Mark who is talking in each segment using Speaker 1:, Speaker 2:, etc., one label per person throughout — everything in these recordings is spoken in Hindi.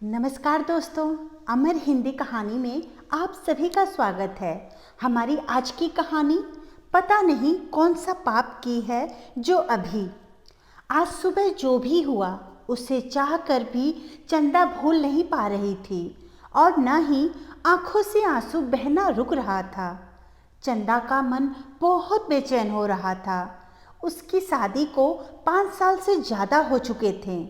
Speaker 1: नमस्कार दोस्तों, अमर हिंदी कहानी में आप सभी का स्वागत है। हमारी आज की कहानी पता नहीं कौन सा पाप की है जो अभी। आज सुबह जो भी हुआ उसे चाह कर भी चंदा भूल नहीं पा रही थी और न ही आंखों से आंसू बहना रुक रहा था। चंदा का मन बहुत बेचैन हो रहा था। उसकी शादी को 5 साल से ज़्यादा हो चुके थे,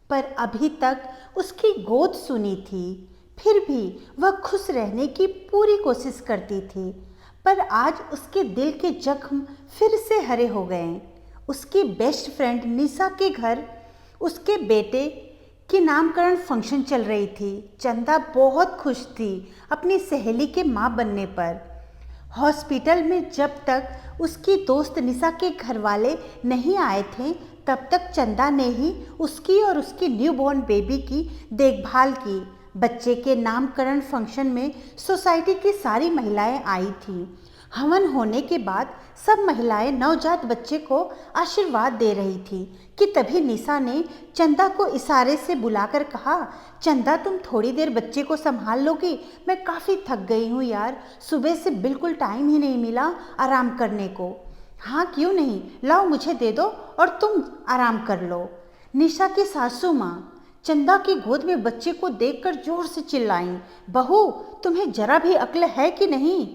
Speaker 1: पर अभी तक उसकी गोद सुनी थी। फिर भी वह खुश रहने की पूरी कोशिश करती थी, पर आज उसके दिल के जख्म फिर से हरे हो गए। उसकी बेस्ट फ्रेंड निशा के घर उसके बेटे की नामकरण फंक्शन चल रही थी। चंदा बहुत खुश थी अपनी सहेली के माँ बनने पर। हॉस्पिटल में जब तक उसकी दोस्त निशा के घर वाले नहीं आए थे, तब तक चंदा ने ही उसकी और उसकी न्यूबॉर्न बेबी की देखभाल की। बच्चे के नामकरण फंक्शन में सोसाइटी की सारी महिलाएं आई थीं। हवन होने के बाद सब महिलाएं नवजात बच्चे को आशीर्वाद दे रही थी कि तभी निशा ने चंदा को इशारे से बुलाकर कहा, चंदा तुम थोड़ी देर बच्चे को संभाल लोगी? मैं काफ़ी थक गई हूँ यार, सुबह से बिल्कुल टाइम ही नहीं मिला आराम करने को। हाँ क्यों नहीं, लाओ मुझे दे दो और तुम आराम कर लो। निशा की सासू माँ चंदा की गोद में बच्चे को देखकर जोर से चिल्लाईं, बहू तुम्हें जरा भी अक्ल है कि नहीं,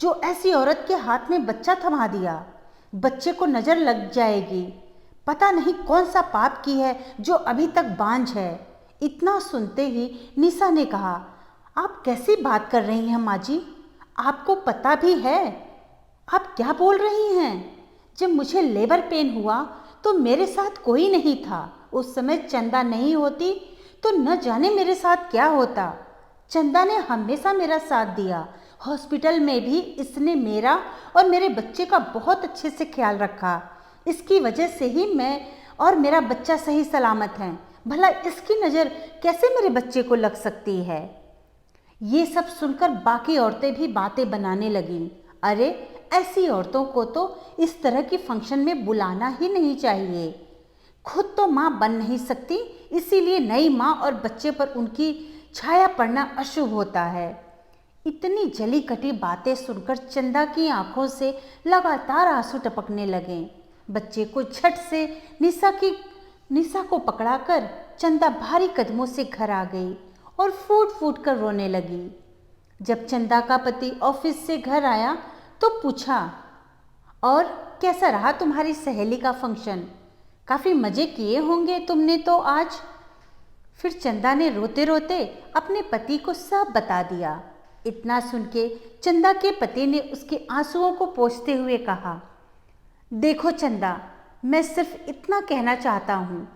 Speaker 1: जो ऐसी औरत के हाथ में बच्चा थमा दिया? बच्चे को नज़र लग जाएगी। पता नहीं कौन सा पाप की है जो अभी तक बांझ है। इतना सुनते ही निशा ने कहा, आप कैसी बात कर रही हैं माँ जी? आपको पता भी है आप क्या बोल रही हैं? जब मुझे लेबर पेन हुआ तो मेरे साथ कोई नहीं था। उस समय चंदा नहीं होती तो न जाने मेरे साथ क्या होता। चंदा ने हमेशा मेरा साथ दिया। हॉस्पिटल में भी इसने मेरा और मेरे बच्चे का बहुत अच्छे से ख्याल रखा। इसकी वजह से ही मैं और मेरा बच्चा सही सलामत हैं। भला इसकी नज़र कैसे मेरे बच्चे को लग सकती है? ये सब सुनकर बाकी औरतें भी बातें बनाने लगीं। अरे ऐसी औरतों को तो इस तरह की फंक्शन में बुलाना ही नहीं चाहिए। खुद तो माँ बन नहीं सकती, इसीलिए नई माँ और बच्चे पर उनकी छाया पड़ना अशुभ होता है। इतनी जली कटी बातें सुनकर चंदा की आंखों से लगातार आंसू टपकने लगे। बच्चे को झट से निशा को पकड़ाकर चंदा भारी कदमों से घर आ गई और फूट फूट कर रोने लगी। जब चंदा का पति ऑफिस से घर आया तो पूछा, और कैसा रहा तुम्हारी सहेली का फंक्शन? काफ़ी मज़े किए होंगे तुमने तो आज। फिर चंदा ने रोते रोते अपने पति को सब बता दिया। इतना सुन के चंदा के पति ने उसके आंसुओं को पोंछते हुए कहा, देखो चंदा, मैं सिर्फ इतना कहना चाहता हूँ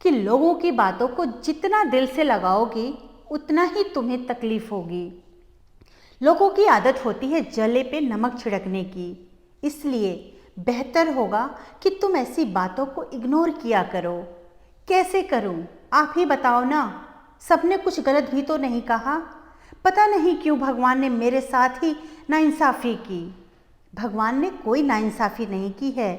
Speaker 1: कि लोगों की बातों को जितना दिल से लगाओगी उतना ही तुम्हें तकलीफ होगी। लोगों की आदत होती है जले पे नमक छिड़कने की, इसलिए बेहतर होगा कि तुम ऐसी बातों को इग्नोर किया करो। कैसे करूं, आप ही बताओ ना। सबने कुछ गलत भी तो नहीं कहा। पता नहीं क्यों भगवान ने मेरे साथ ही नाइंसाफ़ी की। भगवान ने कोई नाइंसाफ़ी नहीं की है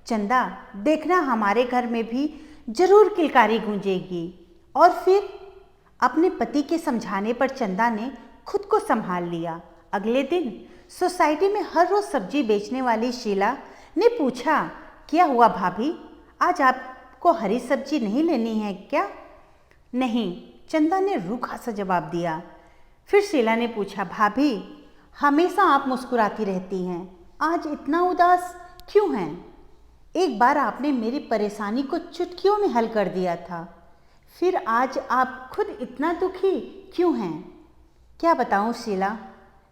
Speaker 1: चंदा, देखना हमारे घर में भी जरूर किलकारी गूंजेगी। और फिर अपने पति के समझाने पर चंदा ने खुद को संभाल लिया। अगले दिन सोसाइटी में हर रोज़ सब्जी बेचने वाली शीला ने पूछा, क्या हुआ भाभी, आज आपको हरी सब्जी नहीं लेनी है क्या? नहीं, चंदा ने रूखा सा जवाब दिया। फिर शीला ने पूछा, भाभी हमेशा आप मुस्कुराती रहती हैं, आज इतना उदास क्यों हैं? एक बार आपने मेरी परेशानी को चुटकियों में हल कर दिया था, फिर आज आप खुद इतना दुखी क्यों हैं? क्या बताऊं शीला,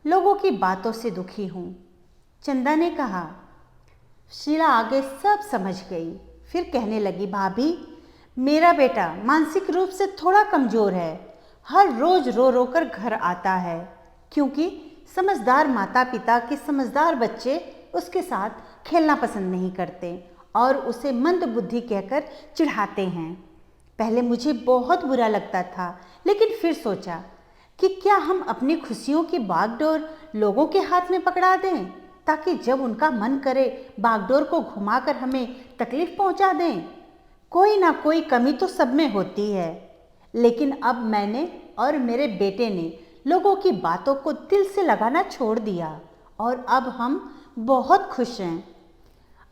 Speaker 1: लोगों की बातों से दुखी हूँ, चंदा ने कहा। शीला आगे सब समझ गई। फिर कहने लगी, भाभी मेरा बेटा मानसिक रूप से थोड़ा कमज़ोर है। हर रोज़ रो रो कर घर आता है, क्योंकि समझदार माता पिता के समझदार बच्चे उसके साथ खेलना पसंद नहीं करते और उसे मंद बुद्धि कहकर चिढ़ाते हैं। पहले मुझे बहुत बुरा लगता था, लेकिन फिर सोचा कि क्या हम अपनी खुशियों की बागडोर लोगों के हाथ में पकड़ा दें, ताकि जब उनका मन करे बागडोर को घुमाकर हमें तकलीफ पहुंचा दें। कोई ना कोई कमी तो सब में होती है। लेकिन अब मैंने और मेरे बेटे ने लोगों की बातों को दिल से लगाना छोड़ दिया और अब हम बहुत खुश हैं।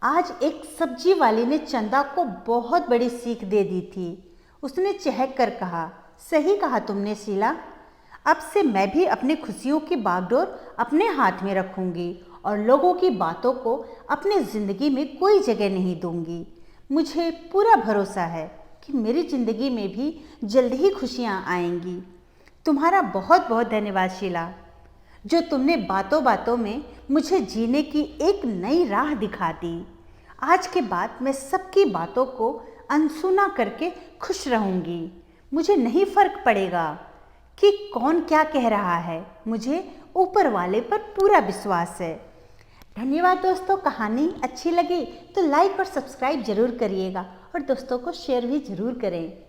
Speaker 1: आज एक सब्जी वाली ने चंदा को बहुत बड़ी सीख दे दी थी। उसने चहक कर कहा, सही कहा तुमने शीला, अब से मैं भी अपनी खुशियों की बागडोर अपने हाथ में रखूंगी और लोगों की बातों को अपनी ज़िंदगी में कोई जगह नहीं दूंगी। मुझे पूरा भरोसा है कि मेरी ज़िंदगी में भी जल्द ही खुशियाँ आएंगी। तुम्हारा बहुत बहुत धन्यवाद शीला, जो तुमने बातों बातों में मुझे जीने की एक नई राह दिखा दी। आज के बाद मैं सबकी बातों को अनसुना करके खुश रहूँगी। मुझे नहीं फ़र्क पड़ेगा कि कौन क्या कह रहा है, मुझे ऊपर वाले पर पूरा विश्वास है। धन्यवाद दोस्तों। कहानी अच्छी लगी तो लाइक और सब्सक्राइब ज़रूर करिएगा और दोस्तों को शेयर भी ज़रूर करें।